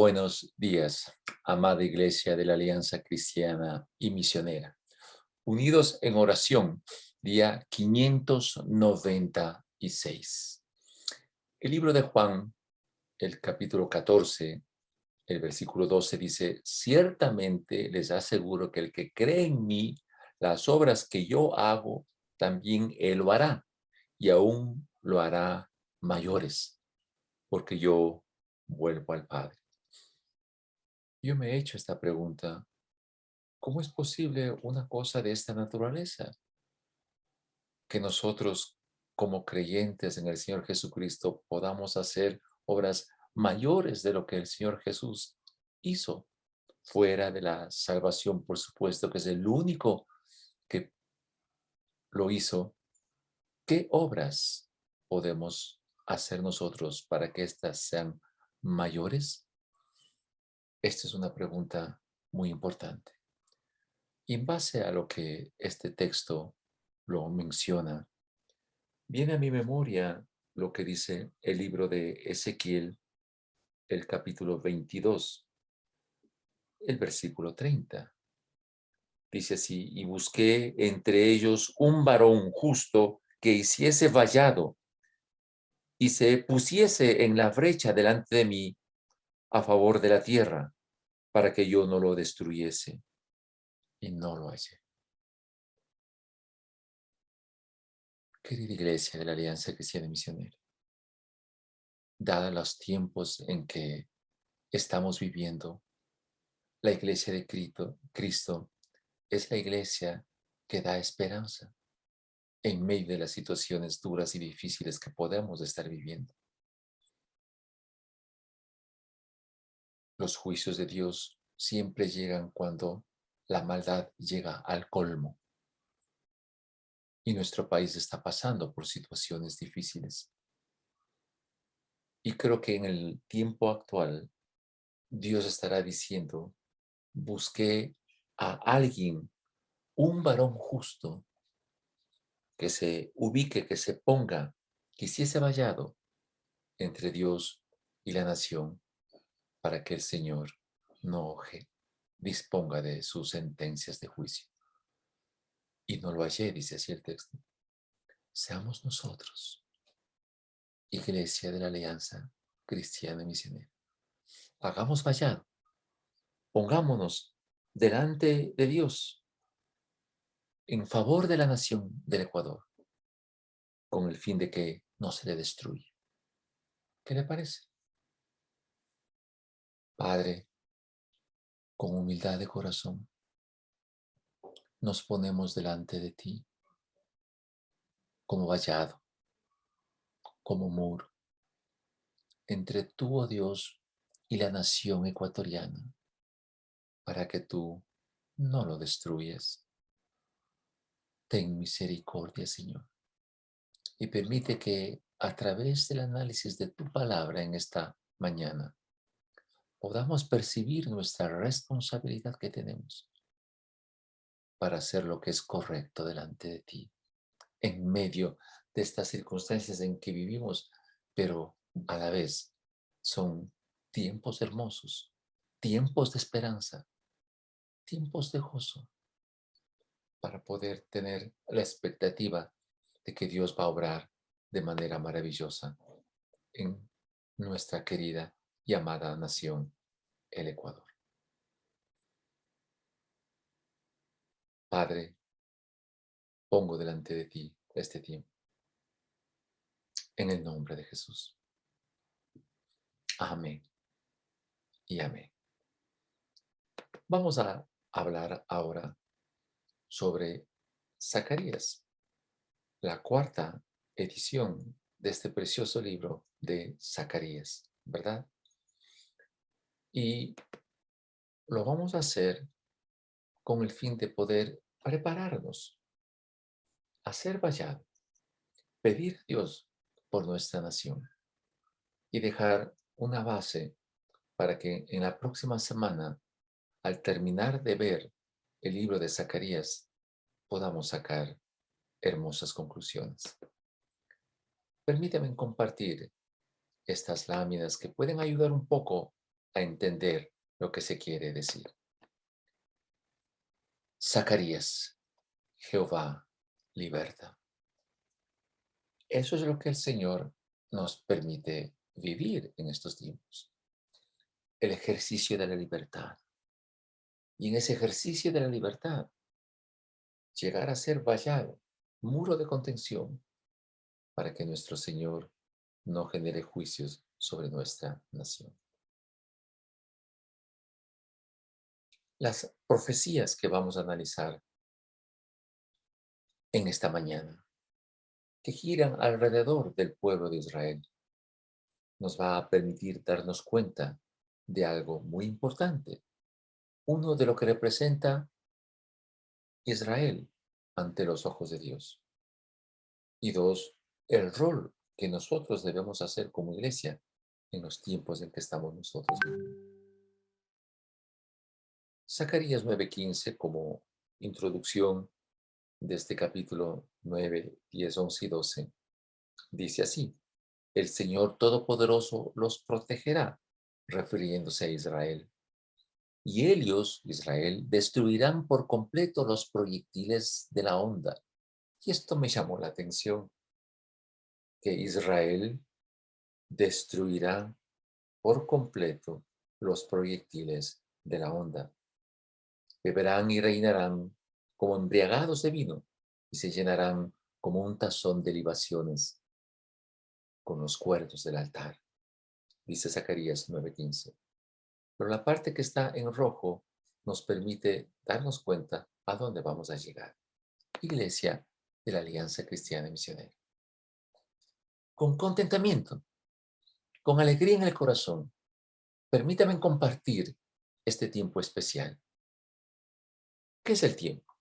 Buenos días, amada Iglesia de la Alianza Cristiana y Misionera. Unidos en oración, día 596. El libro de Juan, el capítulo 14, el versículo 12 dice: ciertamente les aseguro que el que cree en mí, las obras que yo hago, también él lo hará, y aún lo hará mayores, porque yo vuelvo al Padre. Yo me he hecho esta pregunta: ¿cómo es posible una cosa de esta naturaleza? Que nosotros, como creyentes en el Señor Jesucristo, podamos hacer obras mayores de lo que el Señor Jesús hizo, fuera de la salvación, por supuesto, que es el único que lo hizo. ¿Qué obras podemos hacer nosotros para que éstas sean mayores? Esta es una pregunta muy importante. Y en base a lo que este texto lo menciona, viene a mi memoria lo que dice el libro de Ezequiel, el capítulo 22, el versículo 30. Dice así: y busqué entre ellos un varón justo que hiciese vallado y se pusiese en la brecha delante de mí a favor de la tierra, para que yo no lo destruyese. Y no lo hallé. Querida Iglesia de la Alianza Cristiana y Misionera, dada los tiempos en que estamos viviendo, la Iglesia de Cristo es la Iglesia que da esperanza en medio de las situaciones duras y difíciles que podemos estar viviendo. Los juicios de Dios siempre llegan cuando la maldad llega al colmo, y nuestro país está pasando por situaciones difíciles. Y creo que en el tiempo actual Dios estará diciendo: busqué a alguien, un varón justo, que se ubique, que se ponga, que hiciese vallado entre Dios y la nación, para que el Señor no disponga de sus sentencias de juicio. Y no lo hallé, dice así el texto. Seamos nosotros, Iglesia de la Alianza Cristiana y Misionera. Hagamos vallado, pongámonos delante de Dios en favor de la nación del Ecuador, con el fin de que no se le destruya. ¿Qué le parece? Padre, con humildad de corazón, nos ponemos delante de ti como vallado, como muro, entre tú, oh Dios, y la nación ecuatoriana, para que tú no lo destruyas. Ten misericordia, Señor, y permite que a través del análisis de tu palabra en esta mañana podamos percibir nuestra responsabilidad que tenemos para hacer lo que es correcto delante de ti, en medio de estas circunstancias en que vivimos, pero a la vez son tiempos hermosos, tiempos de esperanza, tiempos de gozo, para poder tener la expectativa de que Dios va a obrar de manera maravillosa en nuestra querida y amada nación, el Ecuador. Padre, pongo delante de ti este tiempo, en el nombre de Jesús. Amén y amén. Vamos a hablar ahora sobre Zacarías, la cuarta edición de este precioso libro de Zacarías, ¿verdad? Y lo vamos a hacer con el fin de poder prepararnos, hacer vallado, pedir a Dios por nuestra nación y dejar una base para que en la próxima semana, al terminar de ver el libro de Zacarías, podamos sacar hermosas conclusiones. Permítame compartir estas láminas que pueden ayudar un poco a entender lo que se quiere decir. Zacarías, Jehová liberta. Eso es lo que el Señor nos permite vivir en estos tiempos. El ejercicio de la libertad. Y en ese ejercicio de la libertad, llegar a ser vallado, muro de contención, para que nuestro Señor no genere juicios sobre nuestra nación. Las profecías que vamos a analizar en esta mañana, que giran alrededor del pueblo de Israel, nos va a permitir darnos cuenta de algo muy importante. Uno, de lo que representa Israel ante los ojos de Dios. Y dos, el rol que nosotros debemos hacer como iglesia en los tiempos en que estamos nosotros viviendo. Zacarías 9:15, como introducción de este capítulo 9, 10, 11 y 12, dice así: el Señor Todopoderoso los protegerá, refiriéndose a Israel. Y ellos, Israel, destruirán por completo los proyectiles de la onda. Y esto me llamó la atención, que Israel destruirá por completo los proyectiles de la onda. Beberán y reinarán como embriagados de vino y se llenarán como un tazón de libaciones con los cuerdos del altar, dice Zacarías 9:15. Pero la parte que está en rojo nos permite darnos cuenta a dónde vamos a llegar. Iglesia de la Alianza Cristiana Misionera. Con contentamiento, con alegría en el corazón, permítame compartir este tiempo especial. ¿Qué es el tiempo?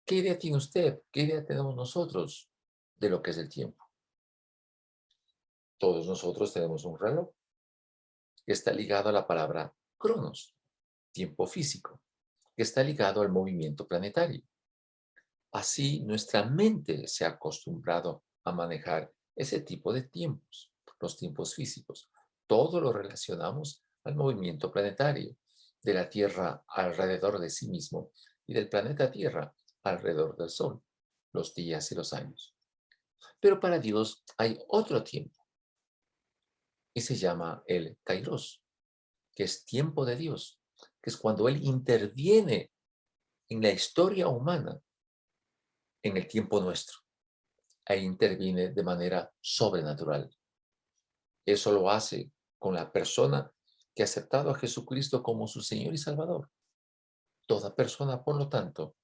¿Qué idea tiene usted? ¿Qué idea tenemos nosotros de lo que es el tiempo? Todos nosotros tenemos un reloj que está ligado a la palabra cronos, tiempo físico, que está ligado al movimiento planetario. Así, nuestra mente se ha acostumbrado a manejar ese tipo de tiempos, los tiempos físicos. Todo lo relacionamos al movimiento planetario, de la Tierra alrededor de sí mismo y del planeta Tierra alrededor del Sol, los días y los años. Pero para Dios hay otro tiempo y se llama el Kairos, que es tiempo de Dios, que es cuando Él interviene en la historia humana en el tiempo nuestro e interviene de manera sobrenatural. Eso lo hace con la persona que ha aceptado a Jesucristo como su Señor y Salvador. Toda persona, por lo tanto,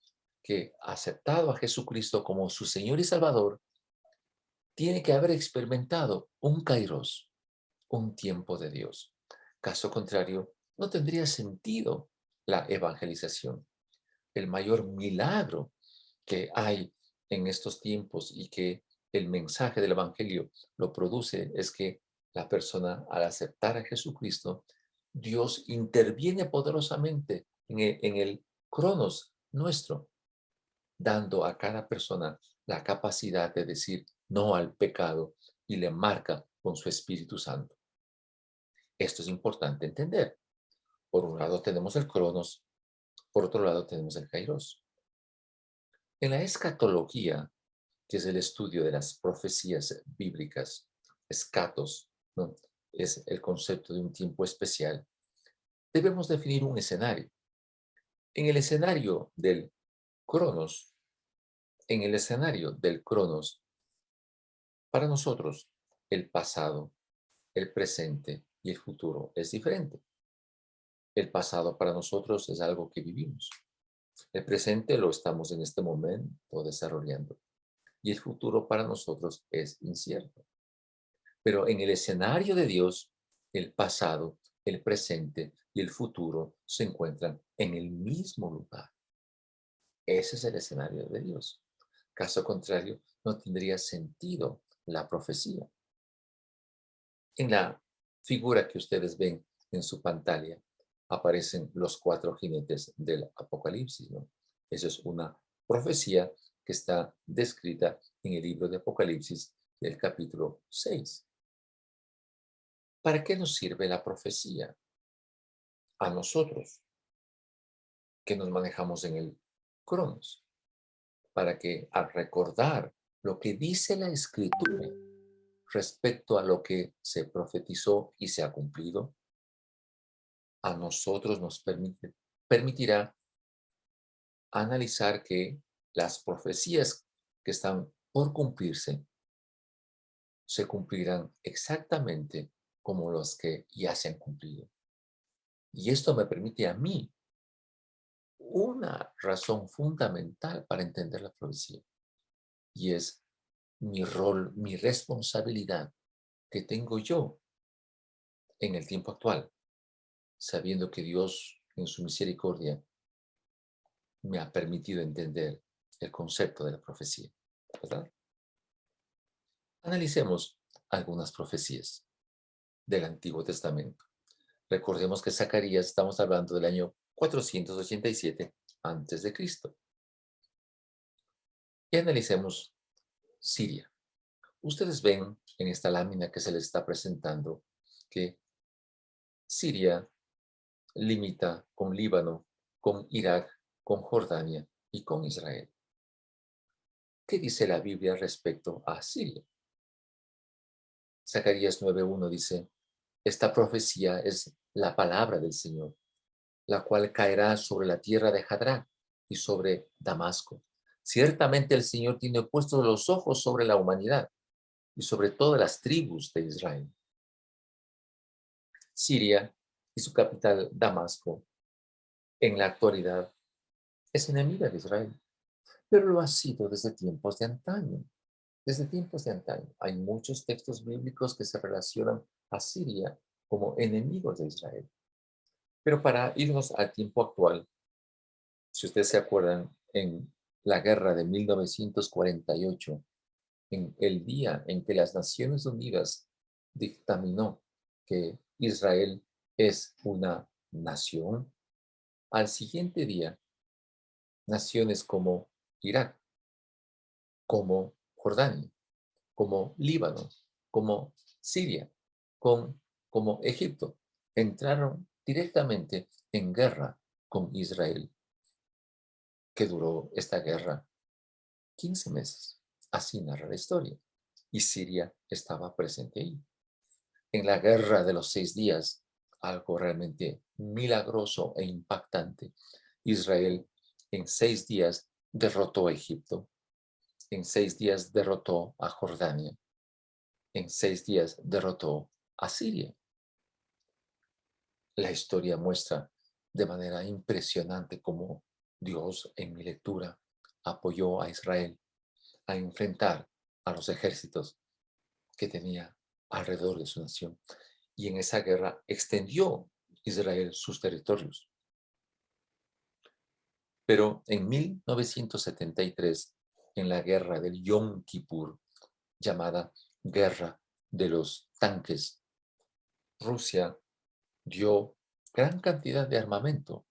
que ha aceptado a Jesucristo como su Señor y Salvador, tiene que haber experimentado un kairos, un tiempo de Dios. Caso contrario, no tendría sentido la evangelización. El mayor milagro que hay en estos tiempos y que el mensaje del Evangelio lo produce es que la persona, al aceptar a Jesucristo, Dios interviene poderosamente en el cronos nuestro, dando a cada persona la capacidad de decir no al pecado y le marca con su Espíritu Santo. Esto es importante entender. Por un lado tenemos el cronos, por otro lado tenemos el kairos. En la escatología, que es el estudio de las profecías bíblicas, escatos, ¿no? Es el concepto de un tiempo especial, debemos definir un escenario. En el escenario del cronos, en el escenario del cronos, para nosotros el pasado, el presente y el futuro es diferente. El pasado para nosotros es algo que vivimos. El presente lo estamos en este momento desarrollando. Y el futuro para nosotros es incierto. Pero en el escenario de Dios, el pasado, el presente y el futuro se encuentran en el mismo lugar. Ese es el escenario de Dios. Caso contrario, no tendría sentido la profecía. En la figura que ustedes ven en su pantalla, aparecen los cuatro jinetes del Apocalipsis, ¿no? Esa es una profecía que está descrita en el libro de Apocalipsis del capítulo 6. ¿Para qué nos sirve la profecía? A nosotros, que nos manejamos en el Cronos, para que al recordar lo que dice la Escritura respecto a lo que se profetizó y se ha cumplido, a nosotros nos permitirá analizar que las profecías que están por cumplirse se cumplirán exactamente como los que ya se han cumplido. Y esto me permite a mí una razón fundamental para entender la profecía, y es mi rol, mi responsabilidad que tengo yo en el tiempo actual, sabiendo que Dios en su misericordia me ha permitido entender el concepto de la profecía, ¿verdad? Analicemos algunas profecías del Antiguo Testamento. Recordemos que Zacarías, estamos hablando del año 487 antes de Cristo. Y analicemos Siria. Ustedes ven en esta lámina que se les está presentando que Siria limita con Líbano, con Irak, con Jordania y con Israel. ¿Qué dice la Biblia respecto a Siria? Zacarías 9:1 dice, esta profecía es la palabra del Señor, la cual caerá sobre la tierra de Hadrán y sobre Damasco. Ciertamente el Señor tiene puestos los ojos sobre la humanidad y sobre todas las tribus de Israel. Siria y su capital Damasco, en la actualidad, es enemiga de Israel, pero lo ha sido desde tiempos de antaño. Desde tiempos de antaño hay muchos textos bíblicos que se relacionan a Siria como enemigos de Israel. Pero para irnos al tiempo actual, si ustedes se acuerdan, en la guerra de 1948, en el día en que las Naciones Unidas dictaminó que Israel es una nación, al siguiente día, naciones como Irak, como Jordania, como Líbano, como Siria, como Egipto, entraron directamente en guerra con Israel, que duró esta guerra 15 meses. Así narra la historia. Y Siria estaba presente ahí. En la guerra de los 6 días, algo realmente milagroso e impactante, Israel en 6 días derrotó a Egipto, en 6 días derrotó a Jordania, en 6 días derrotó a Siria. La historia muestra de manera impresionante cómo Dios, en mi lectura, apoyó a Israel a enfrentar a los ejércitos que tenía alrededor de su nación. Y en esa guerra extendió Israel sus territorios. Pero en 1973, en la guerra del Yom Kippur, llamada Guerra de los Tanques, Rusia dio gran cantidad de armamento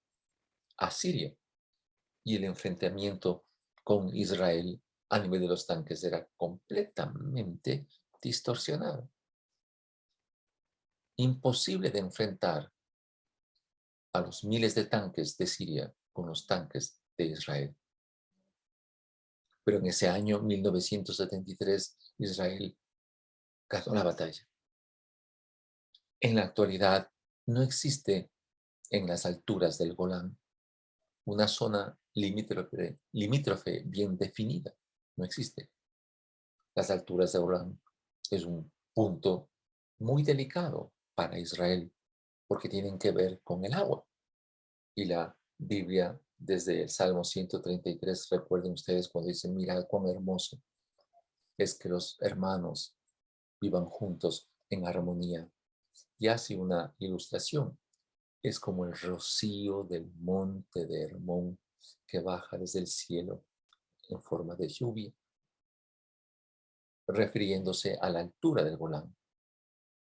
a Siria, y el enfrentamiento con Israel a nivel de los tanques era completamente distorsionado. Imposible de enfrentar a los miles de tanques de Siria con los tanques de Israel. Pero en ese año 1973, Israel ganó la batalla. En la actualidad, no existe en las alturas del Golán una zona limítrofe bien definida. No existe. Las alturas del Golán es un punto muy delicado para Israel porque tienen que ver con el agua. Y la Biblia, desde el Salmo 133, recuerden ustedes cuando dicen, mirad cuán hermoso es que los hermanos vivan juntos en armonía. Y hace una ilustración. Es como el rocío del monte de Hermón que baja desde el cielo en forma de lluvia, refiriéndose a la altura del Golán,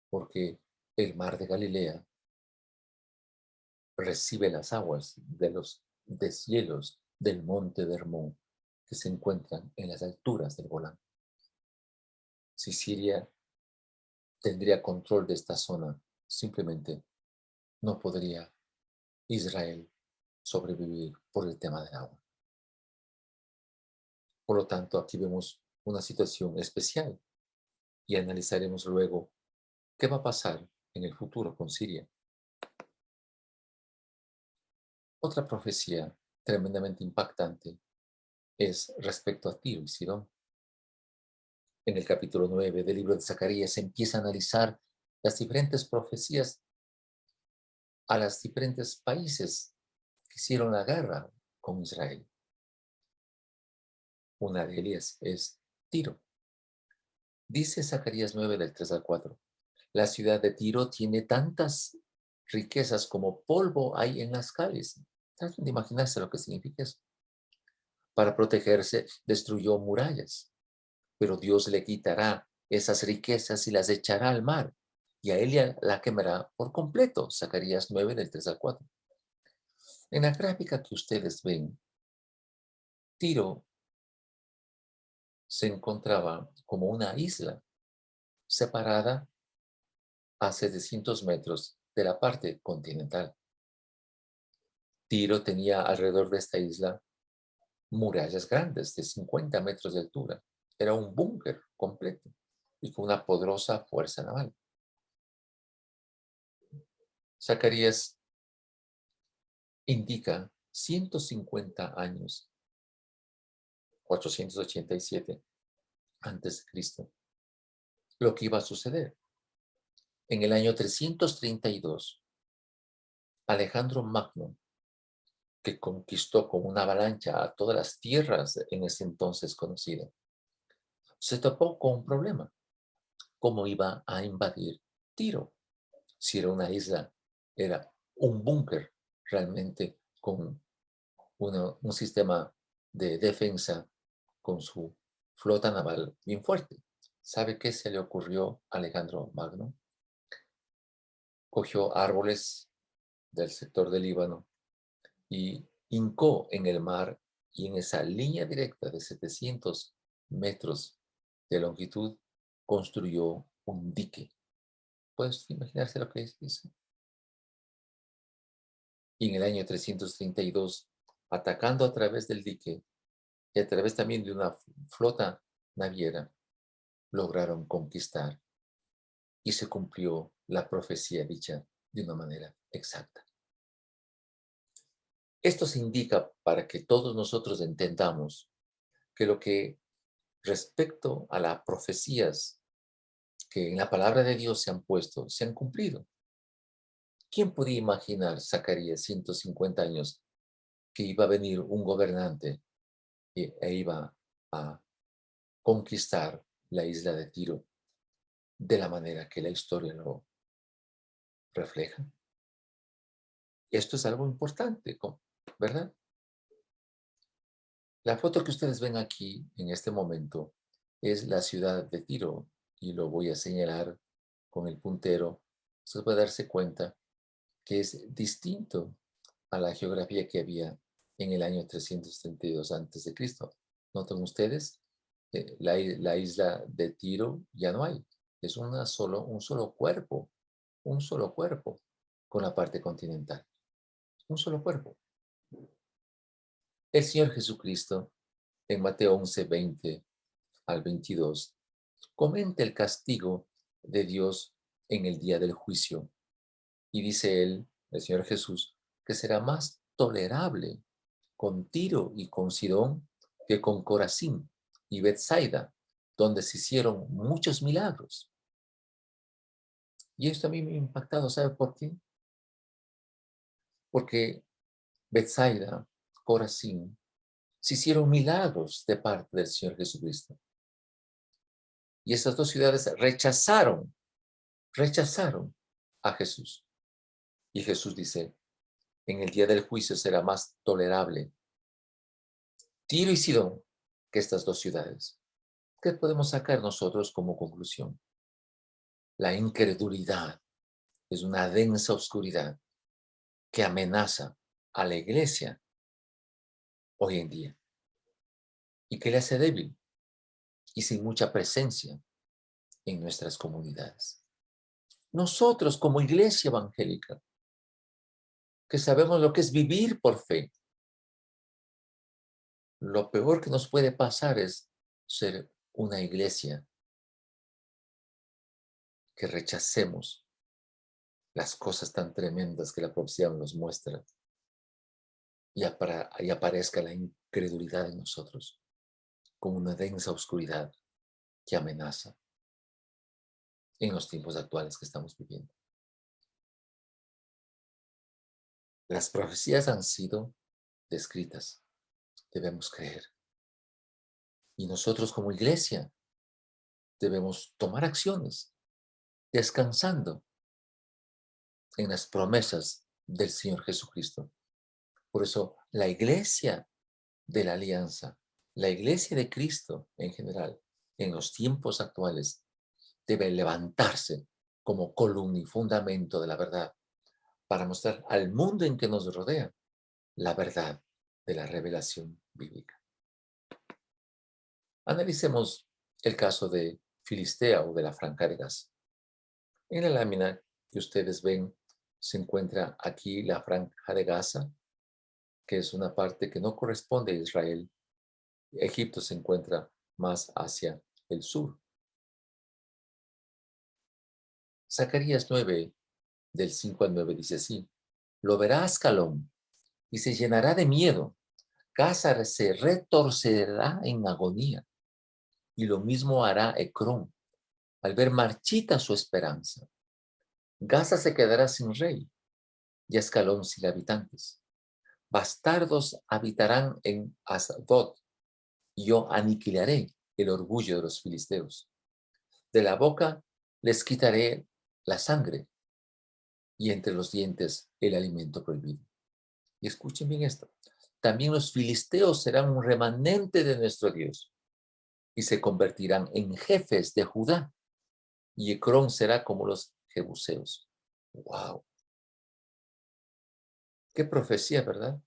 porque el mar de Galilea recibe las aguas de los deshielos del monte de Hermón que se encuentran en las alturas del Golán. Si Siria tendría control de esta zona, simplemente no podría Israel sobrevivir por el tema del agua. Por lo tanto, aquí vemos una situación especial y analizaremos luego qué va a pasar en el futuro con Siria. Otra profecía tremendamente impactante es respecto a Tiro y Sidón. En el capítulo 9 del libro de Zacarías se empieza a analizar las diferentes profecías a los diferentes países que hicieron la guerra con Israel. Una de ellas es Tiro. Dice Zacarías 9 del 3 al 4. La ciudad de Tiro tiene tantas riquezas como polvo hay en las calles. Traten de imaginarse lo que significa eso. Para protegerse, destruyó murallas, pero Dios le quitará esas riquezas y las echará al mar, y a él la quemará por completo. Zacarías 9 del 3 al 4. En la gráfica que ustedes ven, Tiro se encontraba como una isla separada a 700 metros de la parte continental. Tiro tenía alrededor de esta isla murallas grandes de 50 metros de altura. Era un búnker completo y con una poderosa fuerza naval. Zacarías indica 150 años, 487 antes de Cristo, lo que iba a suceder. En el año 332, Alejandro Magno, que conquistó con una avalancha a todas las tierras en ese entonces conocidas, se topó con un problema. ¿Cómo iba a invadir Tiro? Si era una isla, era un búnker realmente con un sistema de defensa con su flota naval bien fuerte. ¿Sabe qué se le ocurrió a Alejandro Magno? Cogió árboles del sector del Líbano y hincó en el mar y en esa línea directa de 700 metros de longitud construyó un dique. ¿Puedes imaginarse lo que es eso? Y en el año 332, atacando a través del dique y a través también de una flota naviera, lograron conquistar y se cumplió la profecía dicha de una manera exacta. Esto se indica para que todos nosotros entendamos que lo que respecto a las profecías que en la palabra de Dios se han puesto, se han cumplido. ¿Quién podía imaginar, Zacarías, 150 años, que iba a venir un gobernante e iba a conquistar la isla de Tiro de la manera que la historia lo refleja? Esto es algo importante, ¿verdad? La foto que ustedes ven aquí en este momento es la ciudad de Tiro y lo voy a señalar con el puntero. Usted puede darse cuenta que es distinto a la geografía que había en el año 332 antes de Cristo. Noten ustedes, la isla de Tiro ya no hay. Es un solo cuerpo con la parte continental. Un solo cuerpo. El Señor Jesucristo, en Mateo 11, 20 al 22, comenta el castigo de Dios en el día del juicio. Y dice él, el Señor Jesús, que será más tolerable con Tiro y con Sidón que con Corazín y Betsaida, donde se hicieron muchos milagros. Y esto a mí me ha impactado, ¿sabe por qué? Porque Betsaida, Corazín, se hicieron milagros de parte del Señor Jesucristo. Y estas dos ciudades rechazaron a Jesús. Y Jesús dice, en el día del juicio será más tolerable Tiro y Sidón que estas dos ciudades. ¿Qué podemos sacar nosotros como conclusión? La incredulidad es una densa oscuridad que amenaza a la iglesia hoy en día y que le hace débil y sin mucha presencia en nuestras comunidades. nosotros como iglesia evangélica, que sabemos lo que es vivir por fe, lo peor que nos puede pasar es ser una iglesia que rechacemos las cosas tan tremendas que la profecía nos muestra y aparezca la incredulidad en nosotros como una densa oscuridad que amenaza en los tiempos actuales que estamos viviendo. Las profecías han sido descritas, debemos creer. Y nosotros como iglesia debemos tomar acciones descansando en las promesas del Señor Jesucristo. Por eso la iglesia de la alianza, la iglesia de Cristo en general, en los tiempos actuales, debe levantarse como columna y fundamento de la verdad para mostrar al mundo en que nos rodea la verdad de la revelación bíblica. Analicemos el caso de Filistea o de la Franja de Gaza. En la lámina que ustedes ven se encuentra aquí la Franja de Gaza, que es una parte que no corresponde a Israel. Egipto se encuentra más hacia el sur. Zacarías 9, del 5 al 9 dice así: lo verá Ascalón y se llenará de miedo. Gaza se retorcerá en agonía. Y lo mismo hará Ecrón al ver marchita su esperanza. Gaza se quedará sin rey y Ascalón sin habitantes. Bastardos habitarán en Asdod y yo aniquilaré el orgullo de los filisteos. De la boca les quitaré la sangre y entre los dientes el alimento prohibido. Y escuchen bien esto. También los filisteos serán un remanente de nuestro Dios y se convertirán en jefes de Judá. Y Ecrón será como los jebuseos. ¡Wow! ¡Qué profecía!, ¿verdad?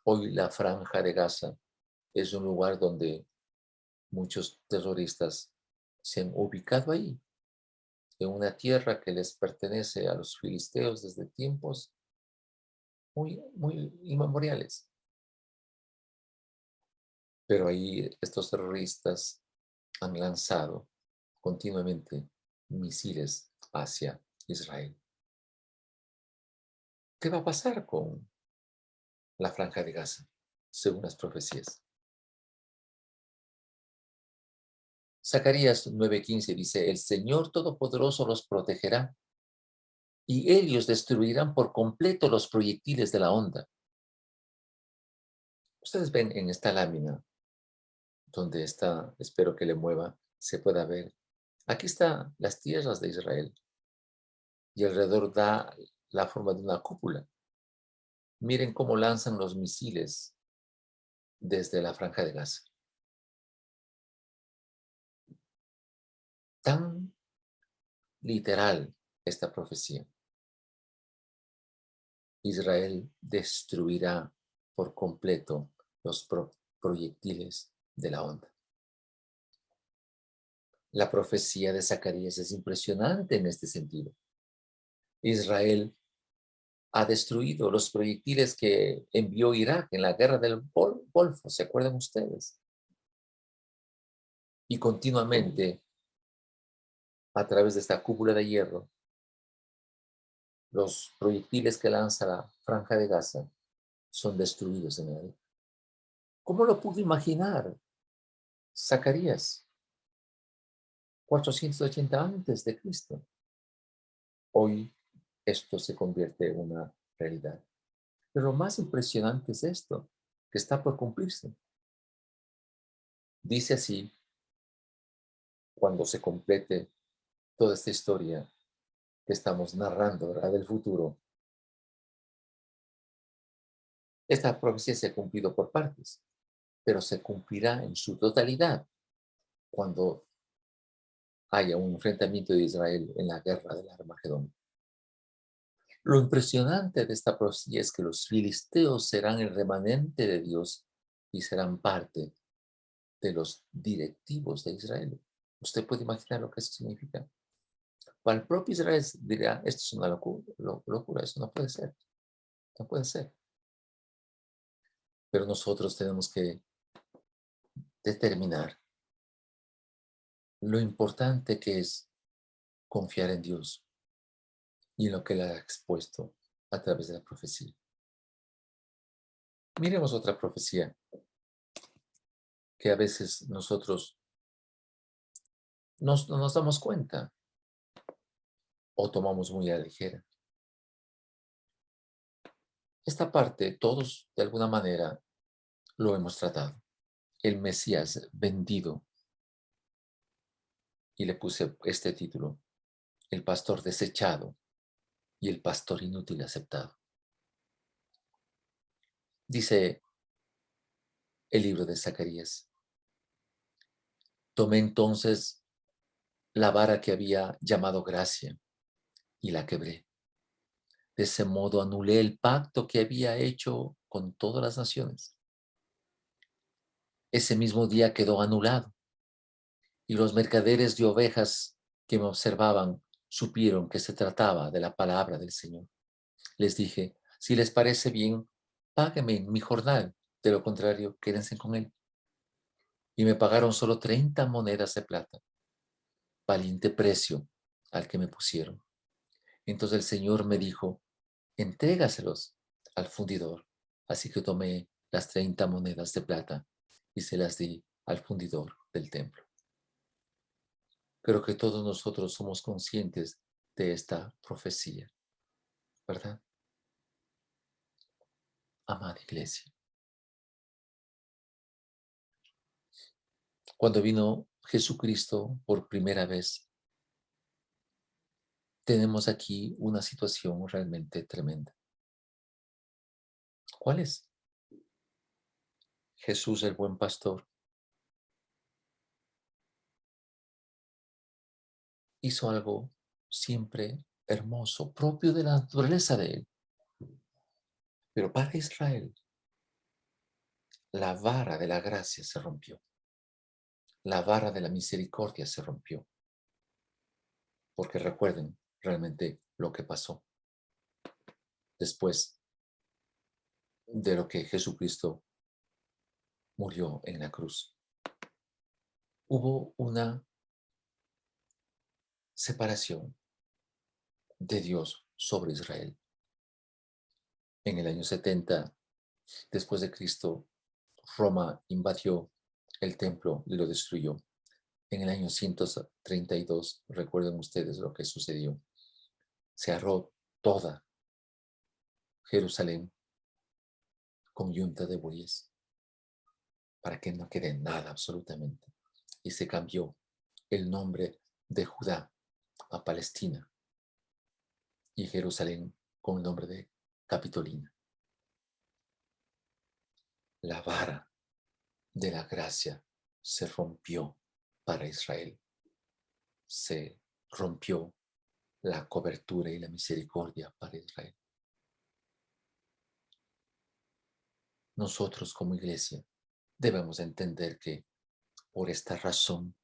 Hoy la Franja de Gaza es un lugar donde muchos terroristas se han ubicado ahí, en una tierra que les pertenece a los filisteos desde tiempos muy inmemoriales. Pero ahí estos terroristas han lanzado continuamente misiles hacia Israel. ¿Qué va a pasar con la Franja de Gaza, según las profecías? Zacarías 9:15 dice: el Señor Todopoderoso los protegerá y ellos destruirán por completo los proyectiles de la onda. Ustedes ven en esta lámina, donde está, espero que le mueva, se pueda ver. Aquí están las tierras de Israel y alrededor da la forma de una cúpula. Miren cómo lanzan los misiles desde la Franja de Gaza. Tan literal esta profecía. Israel destruirá por completo los proyectiles de la onda. La profecía de Zacarías es impresionante en este sentido. Israel ha destruido los proyectiles que envió Irak en la guerra del Golfo, ¿se acuerdan ustedes? Y continuamente, a través de esta cúpula de hierro, los proyectiles que lanza la Franja de Gaza son destruidos en él. ¿Cómo lo pudo imaginar Zacarías? 480 antes de Cristo. Hoy esto se convierte en una realidad. Pero lo más impresionante es esto, que está por cumplirse. Dice así, cuando se complete toda esta historia que estamos narrando, ¿verdad?, del futuro. Esta profecía se ha cumplido por partes, pero se cumplirá en su totalidad cuando haya un enfrentamiento de Israel en la guerra del Armagedón. Lo impresionante de esta profecía es que los filisteos serán el remanente de Dios y serán parte de los directivos de Israel. ¿Usted puede imaginar lo que eso significa? Para el propio Israel dirá, esto es una locura, eso no puede ser, no puede ser. Pero nosotros tenemos que determinar lo importante que es confiar en Dios y en lo que Él ha expuesto a través de la profecía. Miremos otra profecía que a veces nosotros no nos damos cuenta o tomamos muy a la ligera. Esta parte todos de alguna manera lo hemos tratado. El Mesías vendido, y le puse este título, el pastor desechado y el pastor inútil aceptado. Dice el libro de Zacarías: tomé entonces la vara que había llamado gracia y la quebré. De ese modo anulé el pacto que había hecho con todas las naciones. Ese mismo día quedó anulado, y los mercaderes de ovejas que me observaban supieron que se trataba de la palabra del Señor. Les dije, si les parece bien, páguenme mi jornal, de lo contrario, quédense con él. Y me pagaron solo 30 monedas de plata, valiente precio al que me pusieron. Entonces el Señor me dijo, entrégaselos al fundidor. Así que tomé las 30 monedas de plata y se las di al fundidor del templo. Creo que todos nosotros somos conscientes de esta profecía, ¿verdad? Amada iglesia. Cuando vino Jesucristo por primera vez, tenemos aquí una situación realmente tremenda. ¿Cuál es? Jesús, el buen pastor, hizo algo siempre hermoso, propio de la naturaleza de él. Pero para Israel, la vara de la gracia se rompió. La vara de la misericordia se rompió. Porque recuerden realmente lo que pasó después de lo que Jesucristo murió en la cruz. Hubo una separación de Dios sobre Israel. En el año 70, después de Cristo, Roma invadió el templo y lo destruyó. En el año 132, recuerden ustedes lo que sucedió. Se arró toda Jerusalén con yunta de bueyes para que no quede nada absolutamente. Y se cambió el nombre de Judá a Palestina y Jerusalén con el nombre de Capitolina. La vara de la gracia se rompió para Israel. Se rompió la cobertura y la misericordia para Israel. Nosotros como iglesia debemos entender que por esta razón,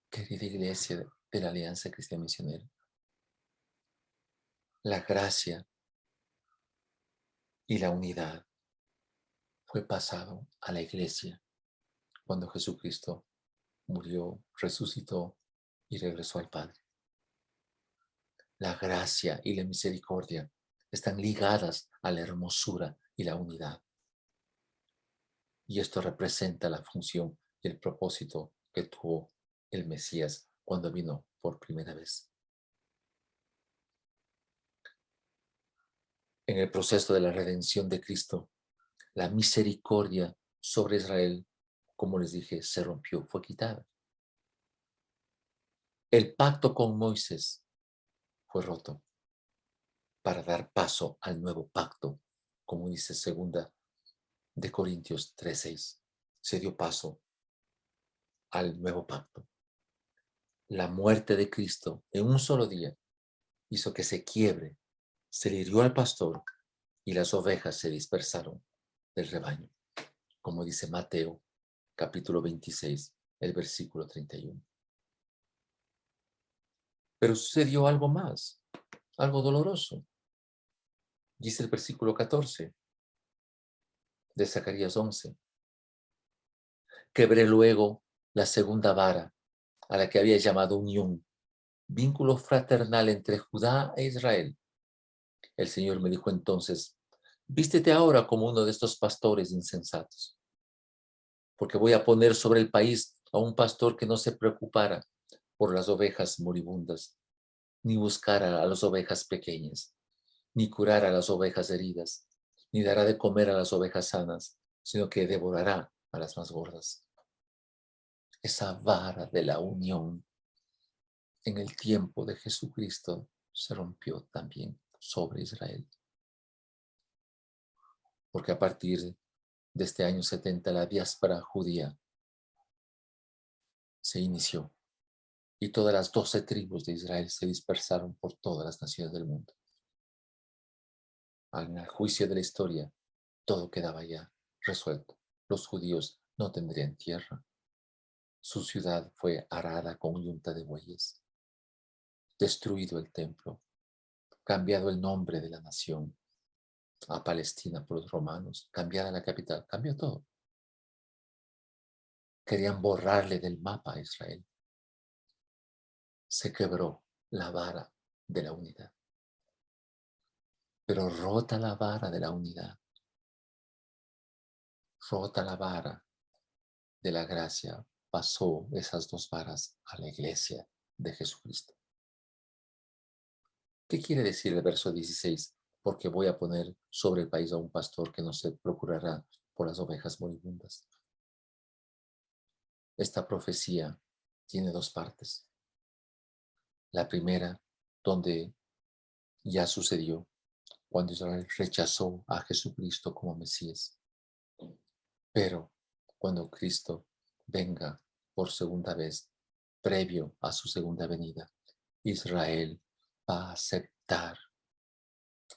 querida iglesia de la Alianza Cristiana Misionera, la gracia y la unidad fue pasado a la iglesia cuando Jesucristo murió, resucitó y regresó al Padre. La gracia y la misericordia están ligadas a la hermosura y la unidad. Y esto representa la función y el propósito que tuvo el Mesías cuando vino por primera vez. En el proceso de la redención de Cristo, la misericordia sobre Israel, como les dije, se rompió, fue quitada. El pacto con Moisés fue roto para dar paso al nuevo pacto, como dice 2 Corintios 3:6. Se dio paso al nuevo pacto. La muerte de Cristo en un solo día hizo que se quiebre, se le hirió al pastor y las ovejas se dispersaron del rebaño, como dice Mateo capítulo 26, el versículo 31. Pero sucedió algo más, algo doloroso. Dice el versículo 14 de Zacarías 11. Quebré luego la segunda vara a la que había llamado unión, vínculo fraternal entre Judá e Israel. El Señor me dijo entonces, vístete ahora como uno de estos pastores insensatos, porque voy a poner sobre el país a un pastor que no se preocupara por las ovejas moribundas, ni buscara a las ovejas pequeñas, ni curara a las ovejas heridas, ni dará de comer a las ovejas sanas, sino que devorará a las más gordas. Esa vara de la unión en el tiempo de Jesucristo se rompió también sobre Israel. Porque a partir de este año 70 la diáspora judía se inició y todas las 12 tribus de Israel se dispersaron por todas las naciones del mundo. Al juicio de la historia, todo quedaba ya resuelto. Los judíos no tendrían tierra. Su ciudad fue arada con yunta de bueyes. Destruido el templo. Cambiado el nombre de la nación a Palestina por los romanos. Cambiada la capital. Cambió todo. Querían borrarle del mapa a Israel. Se quebró la vara de la unidad. Pero rota la vara de la unidad, rota la vara de la gracia, pasó esas dos varas a la iglesia de Jesucristo. ¿Qué quiere decir el verso 16? Porque voy a poner sobre el país a un pastor que no se procurará por las ovejas moribundas. Esta profecía tiene dos partes. La primera, donde ya sucedió, cuando Israel rechazó a Jesucristo como Mesías. Pero cuando Cristo venga por segunda vez, previo a su segunda venida, Israel va a aceptar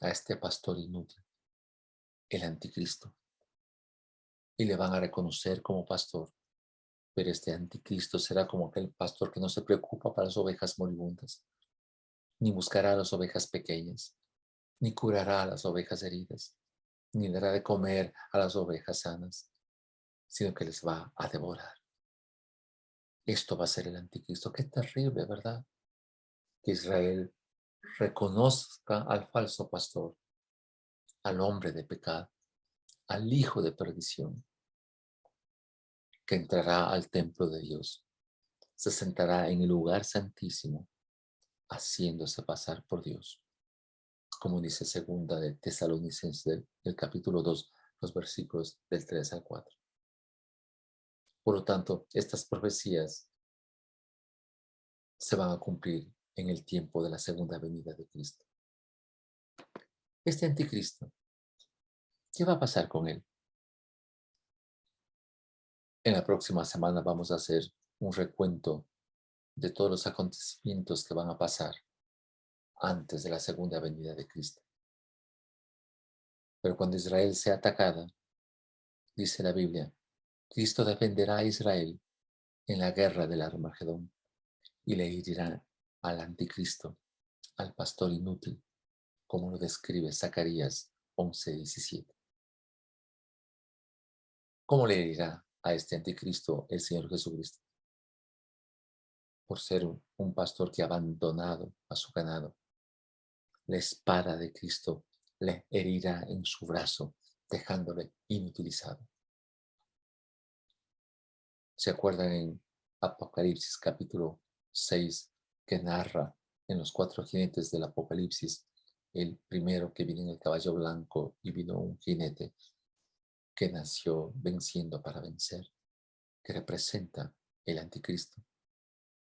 a este pastor inútil, el anticristo, y le van a reconocer como pastor. Pero este anticristo será como aquel pastor que no se preocupa para las ovejas moribundas, ni buscará a las ovejas pequeñas, ni curará a las ovejas heridas, ni dará de comer a las ovejas sanas, sino que les va a devorar. Esto va a ser el anticristo. Qué terrible, ¿verdad? Que Israel reconozca al falso pastor, al hombre de pecado, al hijo de perdición, que entrará al templo de Dios, se sentará en el lugar santísimo, haciéndose pasar por Dios, como dice segunda de Tesalonicenses del capítulo 2, los versículos del 3 al 4. Por lo tanto, estas profecías se van a cumplir en el tiempo de la segunda venida de Cristo. Este anticristo, ¿qué va a pasar con él? En la próxima semana vamos a hacer un recuento de todos los acontecimientos que van a pasar antes de la segunda venida de Cristo. Pero cuando Israel sea atacada, dice la Biblia, Cristo defenderá a Israel en la guerra del Armagedón y le herirá al anticristo, al pastor inútil, como lo describe Zacarías 11:17. ¿Cómo le herirá a este anticristo el Señor Jesucristo? Por ser un pastor que ha abandonado a su ganado. La espada de Cristo le herirá en su brazo, dejándole inutilizado. ¿Se acuerdan en Apocalipsis capítulo 6 que narra en los 4 jinetes del Apocalipsis, el primero que vino en el caballo blanco y vino un jinete que nació venciendo para vencer, que representa el anticristo?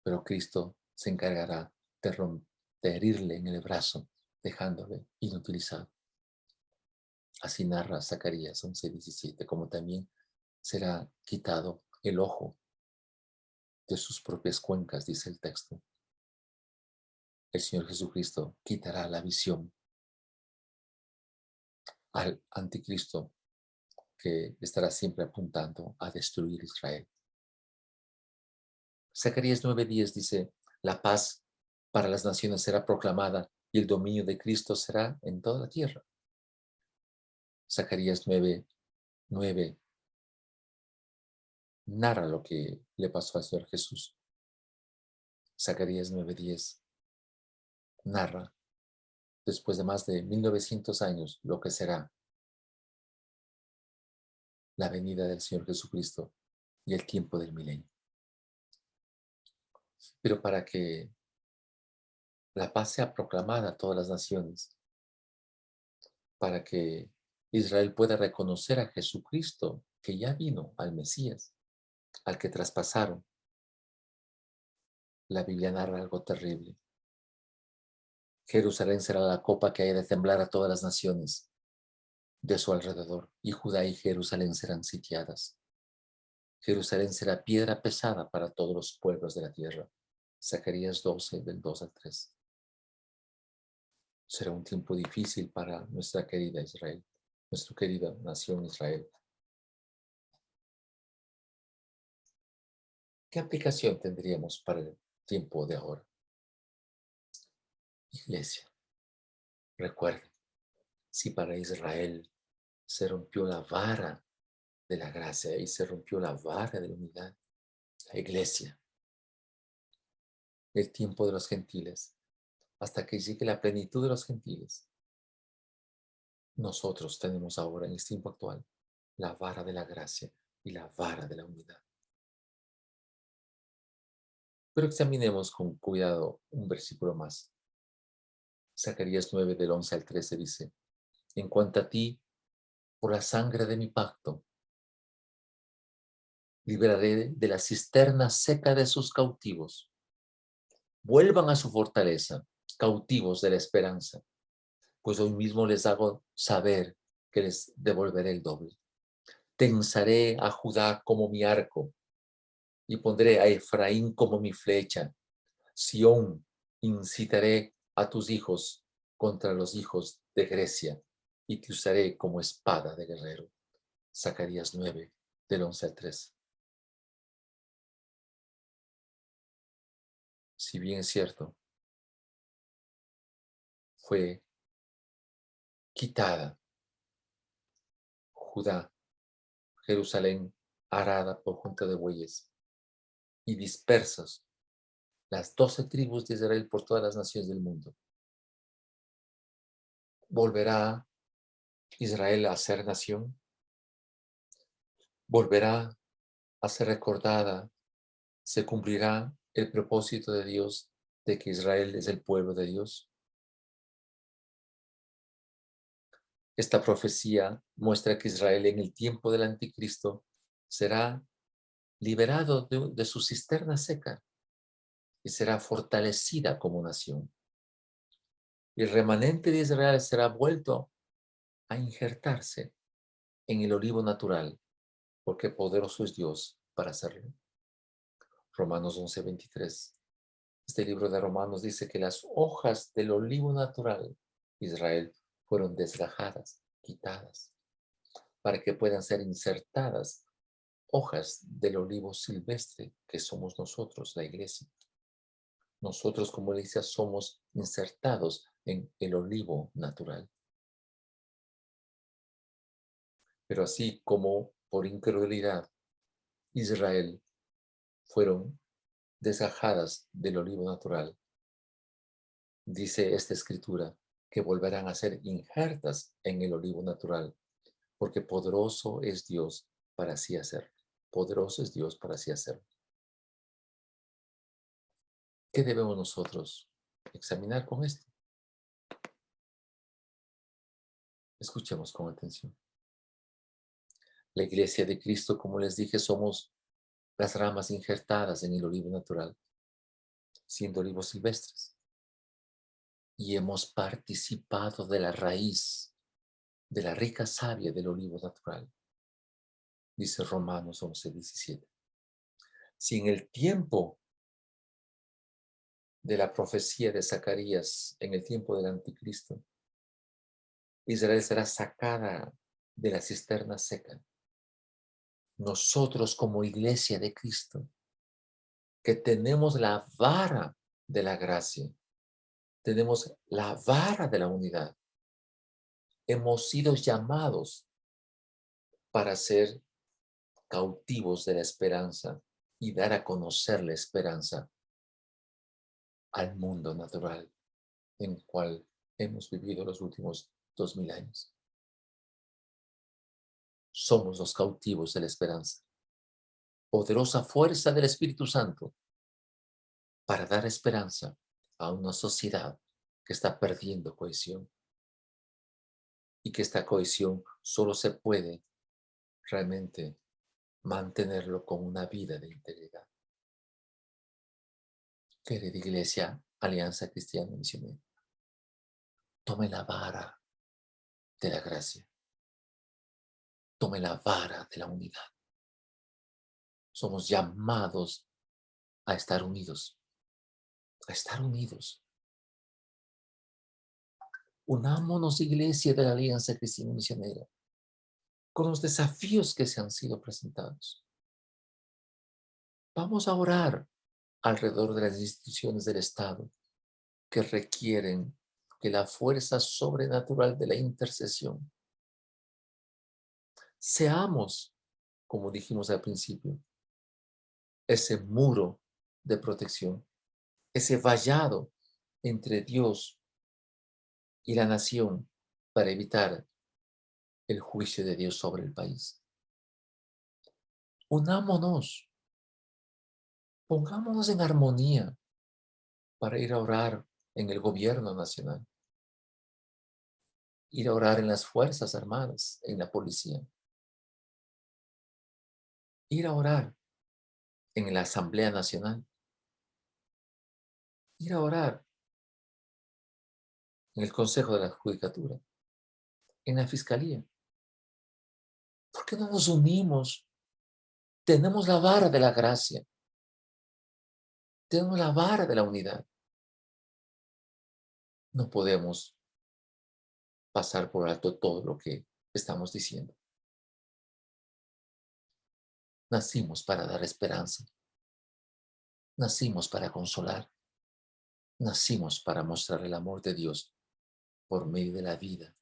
Pero Cristo se encargará de herirle en el brazo, dejándole inutilizado. Así narra Zacarías 11:17, como también será quitado el ojo de sus propias cuencas, dice el texto. El Señor Jesucristo quitará la visión al anticristo que estará siempre apuntando a destruir Israel. Zacarías 9:10 dice, la paz para las naciones será proclamada y el dominio de Cristo será en toda la tierra. Zacarías 9:9 narra lo que le pasó al Señor Jesús. Zacarías 9:10 narra, después de más de 1900 años, lo que será la venida del Señor Jesucristo y el tiempo del milenio. Pero para que la paz sea proclamada a todas las naciones, para que Israel pueda reconocer a Jesucristo, que ya vino, al Mesías, al que traspasaron, la Biblia narra algo terrible. Jerusalén será la copa que haya de temblar a todas las naciones de su alrededor, y Judá y Jerusalén serán sitiadas. Jerusalén será piedra pesada para todos los pueblos de la tierra. Zacarías 12, del 2 al 3. Será un tiempo difícil para nuestra querida Israel, nuestra querida nación Israel. ¿Qué aplicación tendríamos para el tiempo de ahora? Iglesia, recuerden, si para Israel se rompió la vara de la gracia y se rompió la vara de la unidad, la iglesia, el tiempo de los gentiles, hasta que llegue la plenitud de los gentiles, nosotros tenemos ahora en el tiempo actual la vara de la gracia y la vara de la unidad. Pero examinemos con cuidado un versículo más. Zacarías 9, del 11 al 13 dice: en cuanto a ti, por la sangre de mi pacto, liberaré de la cisterna seca de sus cautivos. Vuelvan a su fortaleza, cautivos de la esperanza, pues hoy mismo les hago saber que les devolveré el doble. Tensaré a Judá como mi arco y pondré a Efraín como mi flecha. Sión, incitaré a tus hijos contra los hijos de Grecia y te usaré como espada de guerrero. Zacarías 9, del 11 al 13. Si bien es cierto, fue quitada Judá, Jerusalén, arada por junta de bueyes, y dispersas las 12 tribus de Israel por todas las naciones del mundo. ¿Volverá Israel a ser nación? ¿Volverá a ser recordada? ¿Se cumplirá el propósito de Dios de que Israel es el pueblo de Dios? Esta profecía muestra que Israel en el tiempo del anticristo será liberado de su cisterna seca y será fortalecida como nación. Y el remanente de Israel será vuelto a injertarse en el olivo natural, porque poderoso es Dios para hacerlo. Romanos 11:23. Este libro de Romanos dice que las hojas del olivo natural de Israel fueron desgajadas, quitadas, para que puedan ser insertadas hojas del olivo silvestre, que somos nosotros, la iglesia. Nosotros como iglesia somos insertados en el olivo natural. Pero así como por incredulidad Israel fueron desgajadas del olivo natural, dice esta escritura que volverán a ser injertas en el olivo natural, porque poderoso es Dios para así hacerlo. Poderoso es Dios para así hacerlo. ¿Qué debemos nosotros examinar con esto? Escuchemos con atención. La iglesia de Cristo, como les dije, somos las ramas injertadas en el olivo natural, siendo olivos silvestres. Y hemos participado de la raíz, de la rica savia del olivo natural, dice Romanos 11:17. Si en el tiempo de la profecía de Zacarías, en el tiempo del anticristo, Israel será sacada de la cisterna seca, nosotros como iglesia de Cristo, que tenemos la vara de la gracia Tenemos la vara de la unidad. Hemos sido llamados para ser cautivos de la esperanza y dar a conocer la esperanza al mundo natural en el cual hemos vivido los últimos 2000 años. Somos los cautivos de la esperanza. Poderosa fuerza del Espíritu Santo para dar esperanza a una sociedad que está perdiendo cohesión y que esta cohesión solo se puede realmente mantenerlo con una vida de integridad. Querida Iglesia, Alianza Cristiana Misionera, tome la vara de la gracia, tome la vara de la unidad. Somos llamados a estar unidos, a estar unidos. Unámonos, Iglesia de la Alianza Cristiana Misionera, con los desafíos que se han sido presentados. Vamos a orar alrededor de las instituciones del Estado que requieren que la fuerza sobrenatural de la intercesión seamos, como dijimos al principio, ese muro de protección, ese vallado entre Dios y la nación para evitar el juicio de Dios sobre el país. Unámonos, pongámonos en armonía para ir a orar en el gobierno nacional, ir a orar en las Fuerzas Armadas, en la policía, ir a orar en la Asamblea Nacional, ir a orar en el Consejo de la Judicatura, en la Fiscalía. ¿Por qué no nos unimos? Tenemos la vara de la gracia, tenemos la vara de la unidad. No podemos pasar por alto todo lo que estamos diciendo. Nacimos para dar esperanza, nacimos para consolar, nacimos para mostrar el amor de Dios por medio de la vida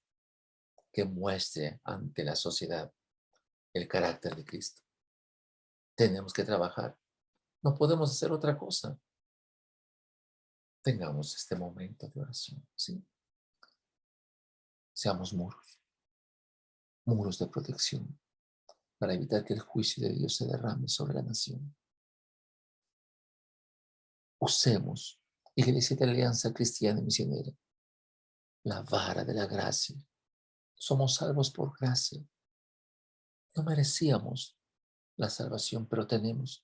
que muestre ante la sociedad el carácter de Cristo. Tenemos que trabajar, no podemos hacer otra cosa. Tengamos este momento de oración, ¿sí? Seamos muros de protección para evitar que el juicio de Dios se derrame sobre la nación. Usemos, Iglesia de Alianza Cristiana y Misionera, la vara de la gracia. Somos salvos por gracia. No merecíamos la salvación, pero tenemos.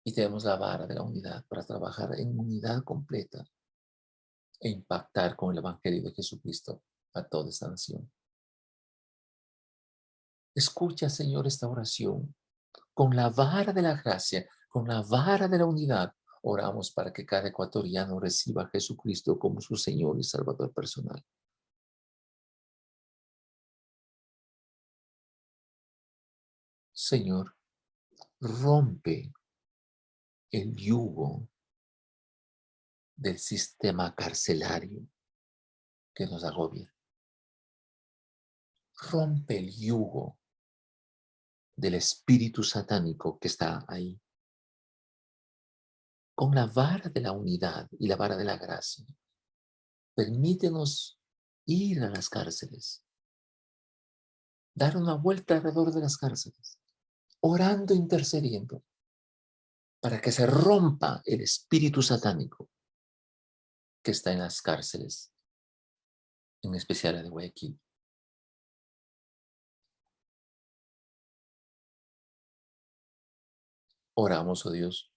Y tenemos la vara de la unidad para trabajar en unidad completa e impactar con el Evangelio de Jesucristo a toda esta nación. Escucha, Señor, esta oración. Con la vara de la gracia, con la vara de la unidad, oramos para que cada ecuatoriano reciba a Jesucristo como su Señor y Salvador personal. Señor, rompe el yugo del sistema carcelario que nos agobia. Rompe el yugo del espíritu satánico que está ahí. Con la vara de la unidad y la vara de la gracia, permítenos ir a las cárceles, dar una vuelta alrededor de las cárceles, orando, intercediendo, para que se rompa el espíritu satánico que está en las cárceles, en especial la de Guayaquil. Oramos, oh Dios,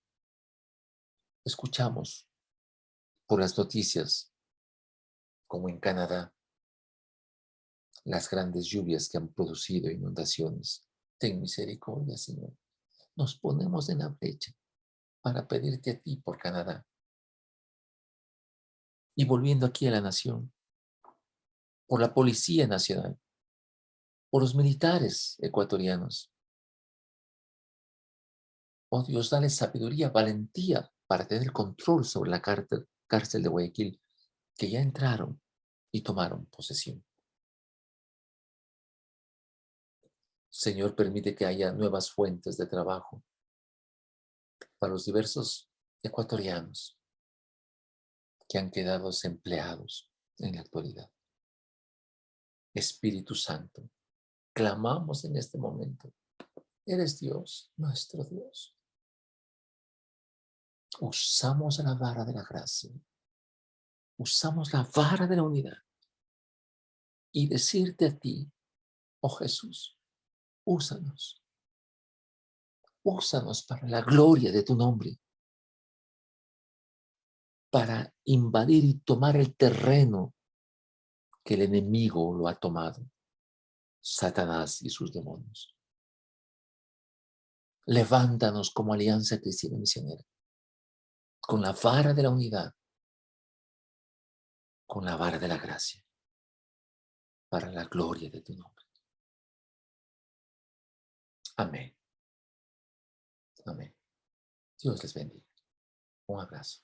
escuchamos por las noticias, como en Canadá, las grandes lluvias que han producido inundaciones. Ten misericordia, Señor. Nos ponemos en la brecha para pedirte a ti por Canadá. Y volviendo aquí a la nación, por la Policía Nacional, por los militares ecuatorianos. Oh Dios, dale sabiduría, valentía para tener control sobre la cárcel de Guayaquil, que ya entraron y tomaron posesión. Señor, permite que haya nuevas fuentes de trabajo para los diversos ecuatorianos que han quedado desempleados en la actualidad. Espíritu Santo, clamamos en este momento. Eres Dios, nuestro Dios. Usamos la vara de la gracia. Usamos la vara de la unidad. Y decirte a ti, oh Jesús, úsanos. Úsanos para la gloria de tu nombre. Para invadir y tomar el terreno que el enemigo lo ha tomado. Satanás y sus demonios. Levántanos como alianza cristiana misionera. Con la vara de la unidad. Con la vara de la gracia. Para la gloria de tu nombre. Amén. Amén. Dios les bendiga. Un abrazo.